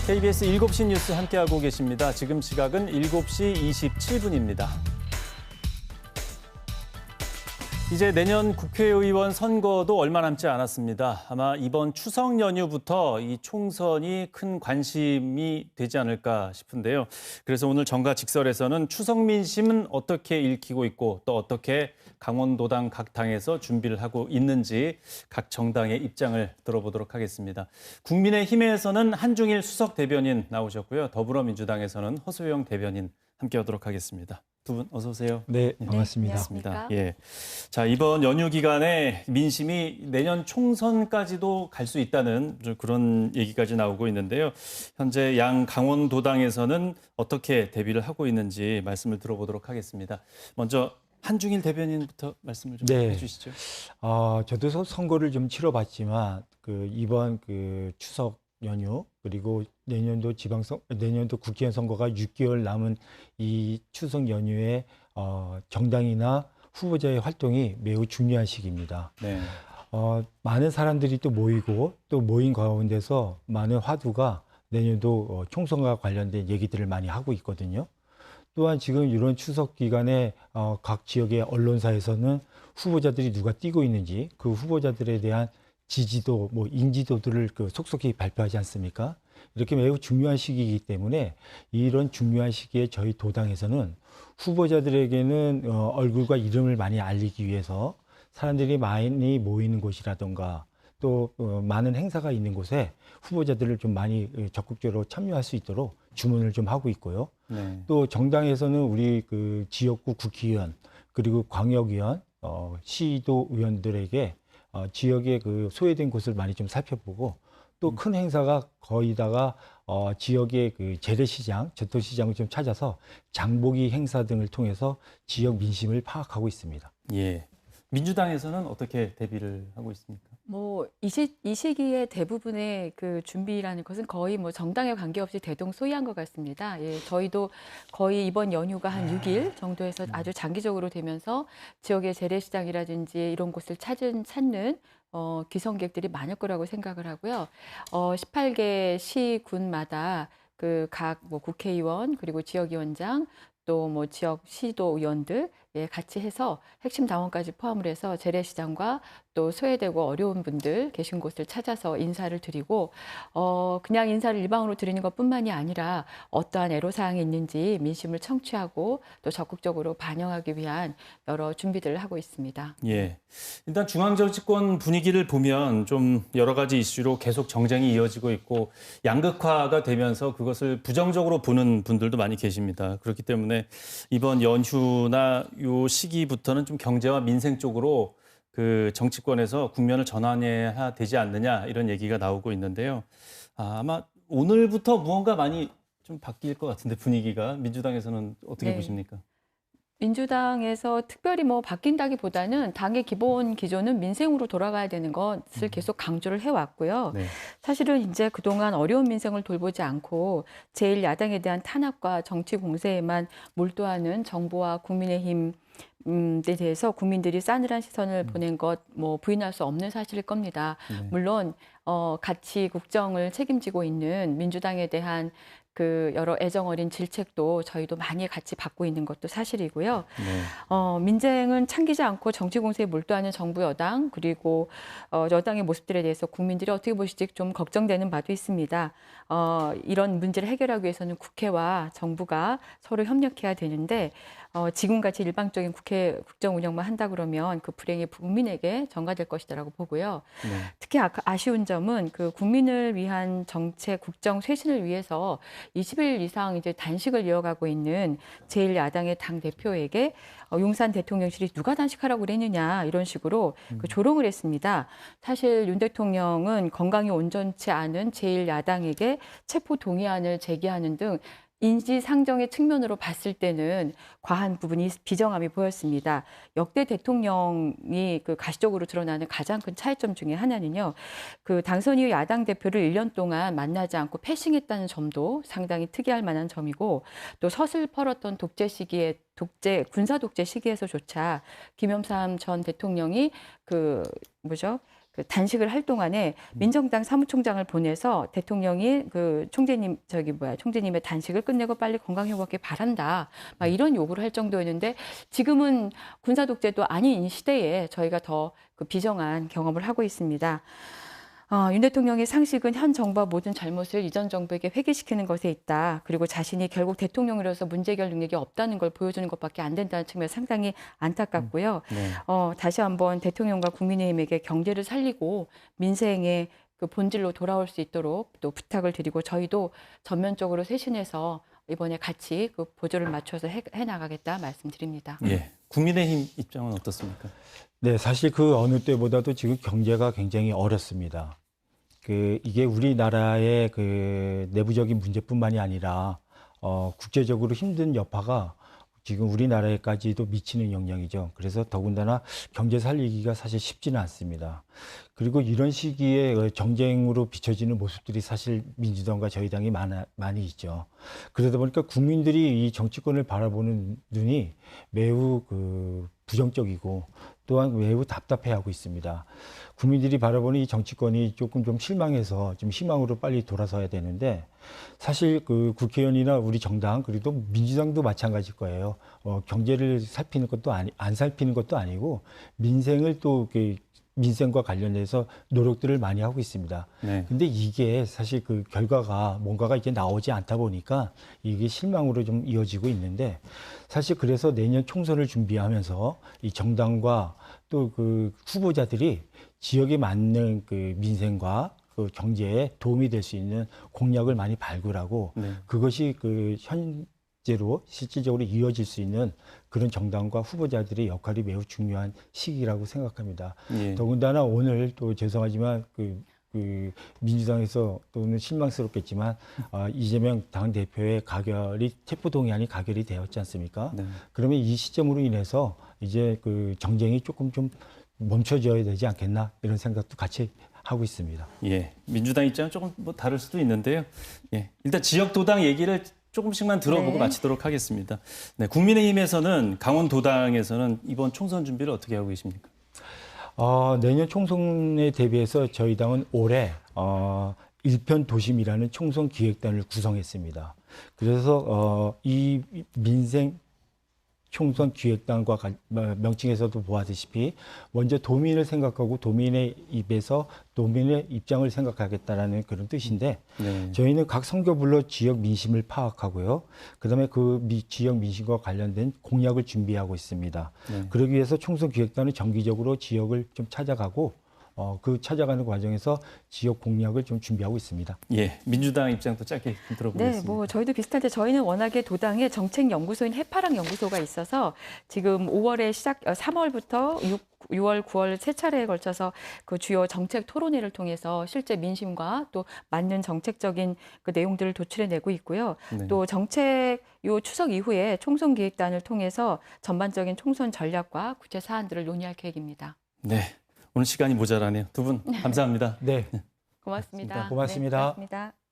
KBS 7시 뉴스 함께하고 계십니다. 지금 시각은 7시 27분입니다. 이제 내년 국회의원 선거도 얼마 남지 않았습니다. 아마 이번 추석 연휴부터 이 총선이 큰 관심이 되지 않을까 싶은데요. 그래서 오늘 정가직설에서는 추석 민심은 어떻게 읽히고 있고 또 어떻게 강원도당 각 당에서 준비를 하고 있는지 각 정당의 입장을 들어보도록 하겠습니다. 국민의힘에서는 한중일 수석 대변인 나오셨고요. 더불어민주당에서는 허소영 대변인 함께하도록 하겠습니다. 두 분 어서 오세요. 네, 반갑습니다. 반갑습니다. 예. 자, 이번 연휴 기간에 민심이 내년 총선까지도 갈 수 있다는 그런 얘기까지 나오고 있는데요. 현재 양 강원도당에서는 어떻게 대비를 하고 있는지 말씀을 들어보도록 하겠습니다. 먼저 한중일 대변인부터 말씀을 좀 해주시죠. 저도 선거를 좀 치러봤지만 이번 추석 연휴 그리고 내년도 국회의원 선거가 6개월 남은 이 추석 연휴에 정당이나 후보자의 활동이 매우 중요한 시기입니다. 네. 많은 사람들이 또 모이고 또 모인 가운데서 많은 화두가 내년도 총선과 관련된 얘기들을 많이 하고 있거든요. 또한 지금 이런 추석 기간에 각 지역의 언론사에서는 후보자들이 누가 뛰고 있는지 그 후보자들에 대한 지지도, 인지도들을 속속히 발표하지 않습니까? 이렇게 매우 중요한 시기이기 때문에 이런 중요한 시기에 저희 도당에서는 후보자들에게는 얼굴과 이름을 많이 알리기 위해서 사람들이 많이 모이는 곳이라던가 또 많은 행사가 있는 곳에 후보자들을 좀 많이 적극적으로 참여할 수 있도록 주문을 좀 하고 있고요. 네. 또 정당에서는 우리 지역구 국회의원 그리고 광역의원, 시도의원들에게 지역의 소외된 곳을 많이 좀 살펴보고 또 큰 행사가 거의다가 지역의 재래시장, 전통시장을 좀 찾아서 장보기 행사 등을 통해서 지역 민심을 파악하고 있습니다. 예. 민주당에서는 어떻게 대비를 하고 있습니까? 이 시기에 대부분의 준비라는 것은 거의 정당에 관계없이 대동소이한 것 같습니다. 예, 저희도 거의 이번 연휴가 한 6일 정도에서 아주 장기적으로 되면서 지역의 재래시장이라든지 이런 곳을 찾는 귀성객들이 많을 거라고 생각을 하고요. 18개 시, 군마다 각 국회의원 그리고 지역위원장 또 지역 시도 의원들 같이 해서 핵심 당원까지 포함을 해서 재래시장과 또 소외되고 어려운 분들 계신 곳을 찾아서 인사를 드리고 그냥 인사를 일방으로 드리는 것뿐만이 아니라 어떠한 애로사항이 있는지 민심을 청취하고 또 적극적으로 반영하기 위한 여러 준비들을 하고 있습니다. 예. 일단 중앙정치권 분위기를 보면 좀 여러 가지 이슈로 계속 정쟁이 이어지고 있고 양극화가 되면서 그것을 부정적으로 보는 분들도 많이 계십니다. 그렇기 때문에 이번 연휴나 요 시기부터는 좀 경제와 민생 쪽으로 정치권에서 국면을 전환해야 되지 않느냐 이런 얘기가 나오고 있는데요. 아마 오늘부터 무언가 많이 좀 바뀔 것 같은데 분위기가 민주당에서는 어떻게 보십니까? 민주당에서 특별히 바뀐다기보다는 당의 기본 기조는 민생으로 돌아가야 되는 것을 계속 강조를 해왔고요. 네. 사실은 이제 그동안 어려운 민생을 돌보지 않고 제1야당에 대한 탄압과 정치 공세에만 몰두하는 정부와 국민의힘 에 대해서 국민들이 싸늘한 시선을 보낸 것 부인할 수 없는 사실일 겁니다. 네. 물론 같이 국정을 책임지고 있는 민주당에 대한 여러 애정 어린 질책도 저희도 많이 같이 받고 있는 것도 사실이고요. 네. 민생은 참기지 않고 정치 공세에 몰두하는 정부 여당 그리고 여당의 모습들에 대해서 국민들이 어떻게 보실지 좀 걱정되는 바도 있습니다. 이런 문제를 해결하기 위해서는 국회와 정부가 서로 협력해야 되는데 지금같이 일방적인 국회 국정 운영만 한다 그러면 그 불행이 국민에게 전가될 것이라고 보고요. 네. 특히 아쉬운 점은 국민을 위한 정책 국정 쇄신을 위해서 20일 이상 이제 단식을 이어가고 있는 제1야당의 당 대표에게 용산 대통령실이 누가 단식하라고 그랬느냐 이런 식으로 조롱을 했습니다. 사실 윤 대통령은 건강이 온전치 않은 제1야당에게 체포 동의안을 제기하는 등 인지상정의 측면으로 봤을 때는 과한 부분이 비정함이 보였습니다. 역대 대통령이 가시적으로 드러나는 가장 큰 차이점 중에 하나는요. 당선 이후 야당 대표를 1년 동안 만나지 않고 패싱했다는 점도 상당히 특이할 만한 점이고 또 서슬 펄었던 군사 독재 시기에서조차 김영삼 전 대통령이 그 단식을 할 동안에 민정당 사무총장을 보내서 대통령이 그 총재님의 단식을 끝내고 빨리 건강 회복하길 바란다. 막 이런 요구를 할 정도였는데 지금은 군사 독재도 아닌 이 시대에 저희가 더 그 비정한 경험을 하고 있습니다. 윤 대통령의 상식은 현 정부와 모든 잘못을 이전 정부에게 회귀시키는 것에 있다. 그리고 자신이 결국 대통령으로서 문제 해결 능력이 없다는 걸 보여주는 것밖에 안 된다는 측면에서 상당히 안타깝고요. 네. 다시 한번 대통령과 국민의힘에게 경제를 살리고 민생의 그 본질로 돌아올 수 있도록 또 부탁을 드리고 저희도 전면적으로 쇄신해서 이번에 같이 그 보조를 맞춰서 해나가겠다 말씀드립니다. 예. 국민의힘 입장은 어떻습니까? 네, 사실 그 어느 때보다도 지금 경제가 굉장히 어렵습니다. 이게 우리나라의 그 내부적인 문제뿐만이 아니라 국제적으로 힘든 여파가 지금 우리나라에까지도 미치는 영향이죠. 그래서 더군다나 경제 살리기가 사실 쉽지는 않습니다. 그리고 이런 시기에 정쟁으로 비춰지는 모습들이 사실 민주당과 저희 당이 많이 있죠. 그러다 보니까 국민들이 이 정치권을 바라보는 눈이 매우 부정적이고 또한 매우 답답해하고 있습니다. 국민들이 바라보는 이 정치권이 조금 좀 실망해서 좀 희망으로 빨리 돌아서야 되는데 사실 그 국회의원이나 우리 정당 그리고 민주당도 마찬가지일 거예요. 경제를 살피는 것도 안 살피는 것도 아니고 민생을 또 민생과 관련해서 노력들을 많이 하고 있습니다. 네. 근데 이게 사실 그 결과가 뭔가가 이제 나오지 않다 보니까 이게 실망으로 좀 이어지고 있는데 사실 그래서 내년 총선을 준비하면서 이 정당과 또 그 후보자들이 지역에 맞는 그 민생과 그 경제에 도움이 될 수 있는 공약을 많이 발굴하고 네. 그것이 그 현재로 실질적으로 이어질 수 있는 그런 정당과 후보자들의 역할이 매우 중요한 시기라고 생각합니다. 예. 더군다나 오늘 또 죄송하지만 그 민주당에서 또는 실망스럽겠지만 이재명 당대표의 체포동의안이 가결이 되었지 않습니까? 네. 그러면 이 시점으로 인해서 이제 그 정쟁이 조금 좀 멈춰져야 되지 않겠나 이런 생각도 같이 하고 있습니다. 예. 민주당 입장은 조금 뭐 다를 수도 있는데요. 예. 일단 지역 도당 얘기를 조금씩만 들어보고 네. 마치도록 하겠습니다. 네. 국민의힘에서는 강원도당에서는 이번 총선 준비를 어떻게 하고 계십니까? 내년 총선에 대비해서 저희 당은 올해 일편 도심이라는 총선 기획단을 구성했습니다. 그래서 이 민생 총선 기획단과 명칭에서도 보았다시피 먼저 도민을 생각하고 도민의 입에서 도민의 입장을 생각하겠다라는 그런 뜻인데 네. 저희는 각 선거별로 지역 민심을 파악하고요. 그다음에 그 지역 민심과 관련된 공약을 준비하고 있습니다. 네. 그러기 위해서 총선 기획단은 정기적으로 지역을 좀 찾아가고 그 찾아가는 과정에서 지역 공약을 좀 준비하고 있습니다. 예, 민주당 입장도 짧게 좀 들어보겠습니다. 네, 뭐 저희도 비슷한데 저희는 워낙에 도당에 정책연구소인 해파랑 연구소가 있어서 지금 3월부터 6월, 9월 세 차례에 걸쳐서 그 주요 정책 토론회를 통해서 실제 민심과 또 맞는 정책적인 그 내용들을 도출해내고 있고요. 네. 또 요 추석 이후에 총선 기획단을 통해서 전반적인 총선 전략과 구체 사안들을 논의할 계획입니다. 네, 오늘 시간이 모자라네요. 두 분 감사합니다. 네, 고맙습니다. 고맙습니다. 네, 고맙습니다.